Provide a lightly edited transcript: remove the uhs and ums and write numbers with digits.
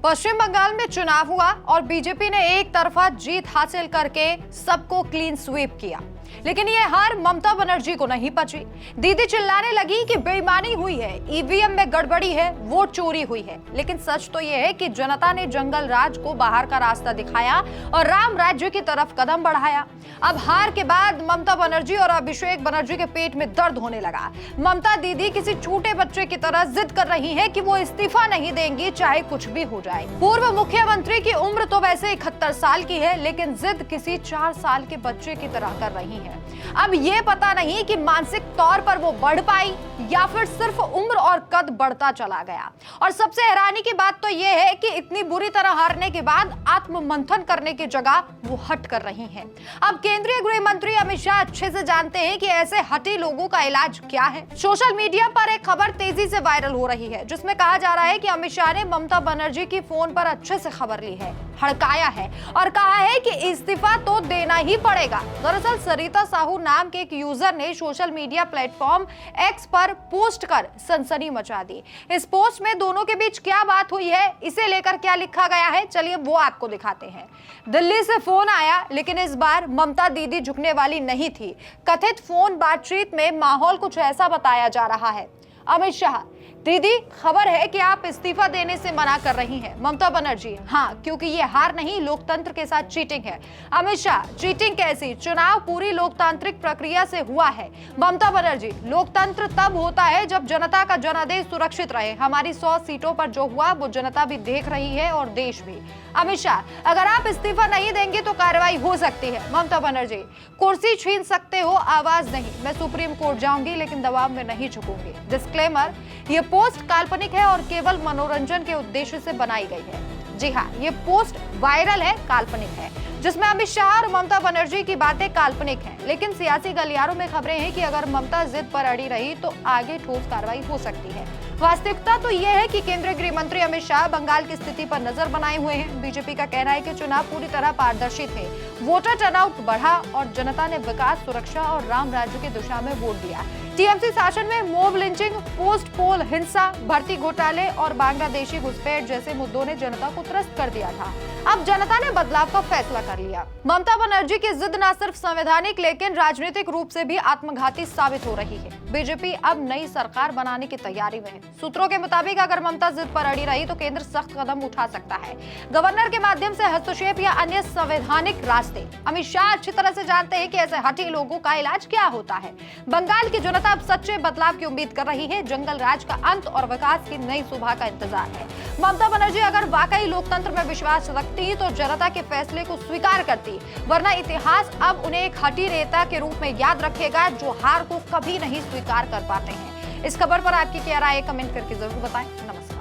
पश्चिम बंगाल में चुनाव हुआ और बीजेपी ने एक तरफा जीत हासिल करके सबको क्लीन स्वीप किया, लेकिन ये हार ममता बनर्जी को नहीं पची। दीदी चिल्लाने लगी कि बेईमानी हुई है, ईवीएम में गड़बड़ी है, वोट चोरी हुई है। लेकिन सच तो यह है कि जनता ने जंगल राज को बाहर का रास्ता दिखाया और राम राज्य की तरफ कदम बढ़ाया। अब हार के बाद ममता बनर्जी और अभिषेक बनर्जी के पेट में दर्द होने लगा। ममता दीदी किसी छोटे बच्चे की तरह जिद कर रही हैं कि वो इस्तीफा नहीं देंगी चाहे कुछ भी हो जाए। पूर्व मुख्यमंत्री की उम्र तो वैसे 71 साल की है, लेकिन जिद किसी 4 साल के बच्चे की तरह कर रही है। अब ये पता नहीं कि मानसिक तौर पर वो बढ़ पाई या फिर सिर्फ उम्र और कद बढ़ता चला गया। और सबसे हैरानी की बात तो ये है कि इतनी बुरी तरह हारने के बाद आत्म मंथन करने की जगह वो हट कर रही हैं। अब केंद्रीय गृह मंत्री अमित शाह अच्छे से जानते हैं कि ऐसे हटी लोगों का इलाज क्या है। सोशल मीडिया पर एक खबर तेजी से वायरल हो रही है, जिसमें कहा जा रहा है कि अमित शाह ने ममता बनर्जी की फोन पर अच्छे से खबर ली है, हड़काया है और कहा है कि इस्तीफा तो देना ही पड़ेगा। दरअसल सरिता साहू नाम के एक यूजर ने सोशल मीडिया प्लेटफॉर्म एक्स पर पोस्ट कर सनसनी मचा दी। इस पोस्ट में दोनों के बीच क्या बात हुई है, इसे लेकर क्या लिखा गया है, चलिए वो आपको दिखाते हैं। दिल्ली से फोन आया, लेकिन इस बार ममता दीदी झुकने वाली नहीं थी। कथित फोन बातचीत में माहौल कुछ ऐसा बताया जा रहा है। अमित शाह: दीदी, खबर है कि आप इस्तीफा देने से मना कर रही हैं। ममता बनर्जी: हाँ, क्योंकि ये हार नहीं, लोकतंत्र के साथ चीटिंग है। अमित शाह: चीटिंग कैसी? चुनाव पूरी लोकतांत्रिक प्रक्रिया से हुआ है। ममता बनर्जी: लोकतंत्र तब होता है जब जनता का जनादेश सुरक्षित रहे। हमारी 100 सीटों पर जो हुआ वो जनता भी देख रही है और देश भी। अमित शाह: अगर आप इस्तीफा नहीं देंगे तो कार्रवाई हो सकती है। ममता बनर्जी: कुर्सी छीन सकते हो, आवाज नहीं। मैं सुप्रीम कोर्ट जाऊंगी, लेकिन दबाव में नहीं झुकूंगी। डिस्क्लेमर: ये पोस्ट काल्पनिक है और केवल मनोरंजन के उद्देश्य से बनाई गई है। जी हाँ, ये पोस्ट वायरल है, काल्पनिक है, जिसमें अमित शाह और ममता बनर्जी की बातें काल्पनिक हैं। लेकिन सियासी गलियारों में खबरें हैं कि अगर ममता जिद पर अड़ी रही तो आगे ठोस कार्रवाई हो सकती है। वास्तविकता तो यह है कि केंद्रीय गृह मंत्री अमित शाह बंगाल की स्थिति पर नजर बनाए हुए हैं। बीजेपी का कहना है कि चुनाव पूरी तरह पारदर्शी थे, वोटर टर्नआउट बढ़ा और जनता ने विकास, सुरक्षा और राम राज्य की दिशा में वोट दिया। टीएमसी शासन में मॉब लिंचिंग, पोस्ट पोल हिंसा, भर्ती घोटाले और बांग्लादेशी घुसपैठ जैसे मुद्दों ने जनता को त्रस्त कर दिया था। अब जनता ने बदलाव का फैसला कर लिया। ममता बनर्जी की जिद न सिर्फ संवैधानिक लेकिन राजनीतिक रूप से भी आत्मघाती साबित हो रही है। बीजेपी अब नई सरकार बनाने की तैयारी में है। सूत्रों के मुताबिक अगर ममता जिद पर अड़ी रही तो केंद्र सख्त कदम उठा सकता है, गवर्नर के माध्यम से हस्तक्षेप या अन्य संवैधानिक रास्ते। अमित शाह अच्छी तरह से जानते हैं कि ऐसे हठी लोगों का इलाज क्या होता है। बंगाल की जनता अब सच्चे बदलाव की उम्मीद कर रही है। जंगल राज का अंत और विकास की नई सुबह का इंतजार है। ममता बनर्जी अगर वाकई लोकतंत्र में विश्वास रखती तो जनता के फैसले को स्वीकार करती, वरना इतिहास अब उन्हें एक हठी नेता के रूप में याद रखेगा जो हार को कभी नहीं स्वीकार कर पाते हैं। इस खबर पर आपकी क्या राय है, कमेंट करके जरूर बताएं। नमस्कार।